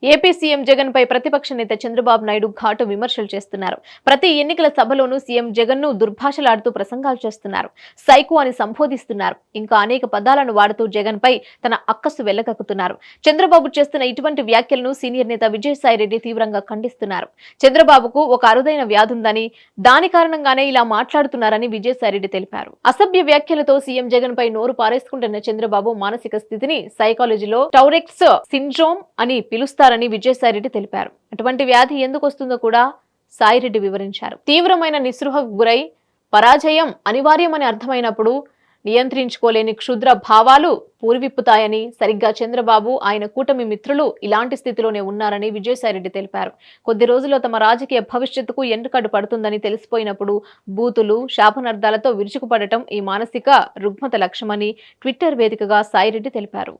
AP CM Jagan పై ప్రతిపక్ష నేత చంద్రబాబు నాయుడు ఘాటు విమర్శలు చేస్తున్నారు. ప్రతి ఎన్నికల సభలోనూ సీఎం జగన్ ను దుర్భాషలాడుతూ ప్రసంగాలు చేస్తున్నారు. సైకో అని సంబోధిస్తున్నారు. ఇంకా అనేక పదాలను వాడుతూ జగన్ పై తన అక్కసు వెళ్లగక్కుతున్నారు. చంద్రబాబు చేస్తున్న ఇటువంటి వ్యాఖ్యలను సీనియర్ నేత విజయసాయిరెడ్డి తీవ్రంగా ఖండిస్తున్నారు. చంద్రబాబుకు ఒక అరుదైన వ్యాధి ఉందని, దాని కారణంగానే ఇలా మాట్లాడుతున్నారని విజయసాయిరెడ్డి తెలిపారు. అసభ్య వ్యాఖ్యలతో సీఎం జగన్ పై నోరు పారేసుకుంటున్న చంద్రబాబు మానసిక స్థితిని సైకాలజీలో టౌరెక్స్ సిండ్రోమ్ అని పిలుస్తారు అని విజయసాయిరెడ్డి తెలిపారు. అటువంటి వ్యాధి ఎందుకు వస్తుందో కూడా సాయిరెడ్డి వివరించారు. తీవ్రమైన నిస్పృహకు గురై పరాజయం అనివార్యమని అర్థమైనప్పుడు నియంత్రించుకోలేని క్షుద్ర భావాలు పూర్విప్పుతాయని, సరిగ్గా చంద్రబాబు ఆయన కూటమి మిత్రులు ఇలాంటి స్థితిలోనే ఉన్నారని విజయసాయిరెడ్డి తెలిపారు. కొద్ది రోజుల్లో తమ రాజకీయ భవిష్యత్తుకు ఎండుకడ్డు పడుతుందని తెలిసిపోయినప్పుడు బూతులు, శాపనార్థాలతో విరుచుకుపడటం ఈ మానసిక రుగ్మత లక్ష్యమని ట్విట్టర్ వేదికగా సాయిరెడ్డి తెలిపారు.